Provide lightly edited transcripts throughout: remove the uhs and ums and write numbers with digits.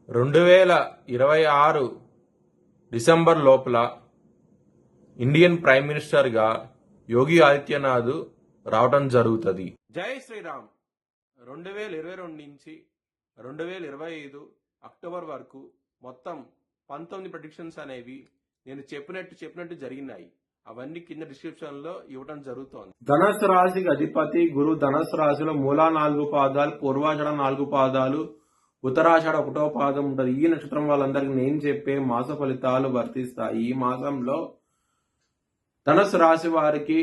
2026 December లోపల Indian prime మినిస్టర్గా యోగి ఆదిత్యనాథ్ రావటం జరుగుతుంది. జై శ్రీరామ్. 2022 నుంచి 2025 అక్టోబర్ వరకు మొత్తం 19 ప్రెడిక్షన్స్ అనేవి నేను చెప్పినట్టు జరిగినాయి. అవన్నీ కింద డిస్క్రిప్షన్ లో ఇవ్వడం జరుగుతోంది. ధనస్సు రాశికి అధిపతి గురు ధనస్సు రాశిలో మూలా 4 పాదాలు, పూర్వాషాఢ 4 పాదాలు, ఉత్తరాషాఢ 1వ పాదం ఉంటుంది. ఈ నక్షత్రం వాళ్ళందరికీ నేను చెప్పే మాస ఫలితాలు వర్తిస్తాయి. ఈ మాసంలో ధనస్సు రాశి వారికి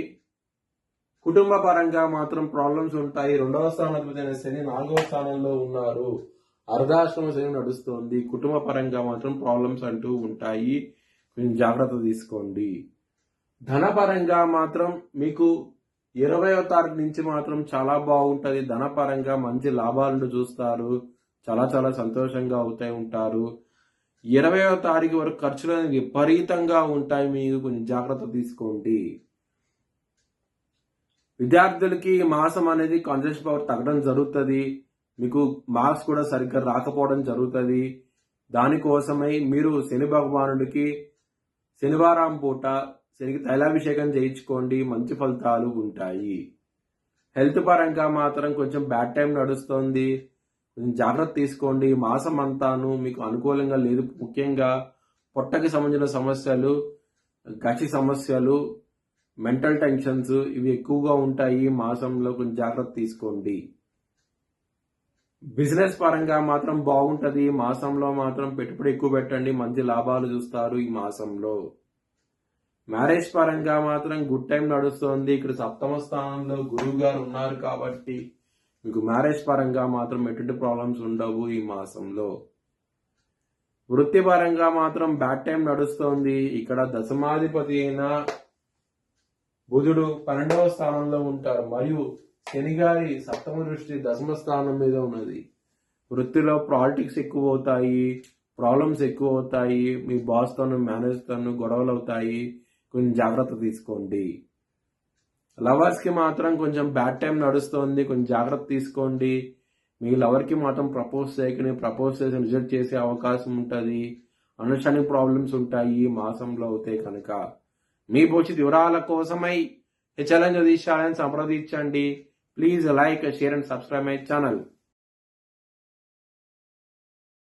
కుటుంబ పరంగా మాత్రం ప్రాబ్లమ్స్ ఉంటాయి. 2వ స్థానాధిపతి శని 4వ స్థానంలో ఉన్నారు. అర్ధాశ్రమ శని నడుస్తోంది. కుటుంబ పరంగా మాత్రం ప్రాబ్లమ్స్ అంటూ ఉంటాయి. కొంచెం జాగ్రత్త తీసుకోండి. ధనపరంగా మాత్రం మీకు 20వ తారీఖు నుంచి మాత్రం చాలా బాగుంటది. ధనపరంగా మంచి లాభాలను చూస్తారు. చాలా సంతోషంగా అవుతాయి ఉంటారు. 20వ తారీఖు వరకు ఖర్చులు అనేవి విపరీతంగా ఉంటాయి. మీకు కొంచెం జాగ్రత్త తీసుకోండి. విద్యార్థులకి ఈ మాసం అనేది కాన్సన్ట్రేషన్ పవర్ తగ్గడం జరుగుతుంది. మీకు మార్క్స్ కూడా సరిగ్గా రాకపోవడం జరుగుతుంది. దానికోసమై మీరు శని భగవానుడికి శనివారం పూట శనికి తైలాభిషేకం చేయించుకోండి. మంచి ఫలితాలు ఉంటాయి. హెల్త్ పరంగా మాత్రం కొంచెం బ్యాడ్ టైం నడుస్తోంది. కొంచెం జాగ్రత్త తీసుకోండి. మాసం అంతాను మీకు అనుకూలంగా లేదు. ముఖ్యంగా పొట్టకి సంబంధించిన సమస్యలు, గచి సమస్యలు, మెంటల్ టెన్షన్స్ ఇవి ఎక్కువగా ఉంటాయి. మాసంలో కొంచెం జాగ్రత్త తీసుకోండి. బిజినెస్ పరంగా మాత్రం బాగుంటది. మాసంలో మాత్రం పెట్టుబడి ఎక్కువ పెట్టండి. మంచి లాభాలు చూస్తారు ఈ మాసంలో. మ్యారేజ్ పరంగా మాత్రం గుడ్ టైం నడుస్తోంది. ఇక్కడ 7వ స్థానంలో గురువు గారు ఉన్నారు కాబట్టి మీకు మ్యారేజ్ పరంగా మాత్రం ఎటువంటి ప్రాబ్లమ్స్ ఉండవు ఈ మాసంలో. వృత్తిపరంగా మాత్రం బ్యాడ్ టైం నడుస్తోంది. ఇక్కడ దశమాధిపతి అయిన బుధుడు 12వ స్థానంలో ఉంటారు మరియు శని గారి 7వ దృష్టి 10వ స్థానం మీద ఉన్నది. వృత్తిలో పాలిటిక్స్ ఎక్కువ అవుతాయి, ప్రాబ్లమ్స్ ఎక్కువ అవుతాయి. మీ బాస్ తోను మేనేజర్ తోను గొడవలు అవుతాయి. కొంచెం జాగ్రత్త తీసుకోండి. లవర్స్ కి మాత్రం కొంచెం బ్యాడ్ టైం నడుస్తోంది. కొంచెం జాగ్రత్త తీసుకోండి. మీ లవర్ కి మాత్రం ప్రపోజ్ చేయకని ప్రపోజ్ చేసి రిజెక్ట్ చేసే అవకాశం ఉంటుంది. అండర్స్టాండింగ్ ప్రాబ్లమ్స్ ఉంటాయి ఈ మాసంలో అవుతాయి కనుక. మీ భవిష్యత్ వివరాల కోసమై ఈ ఛాలెంజ్ సంప్రదించండి. Please like, share and subscribe my channel.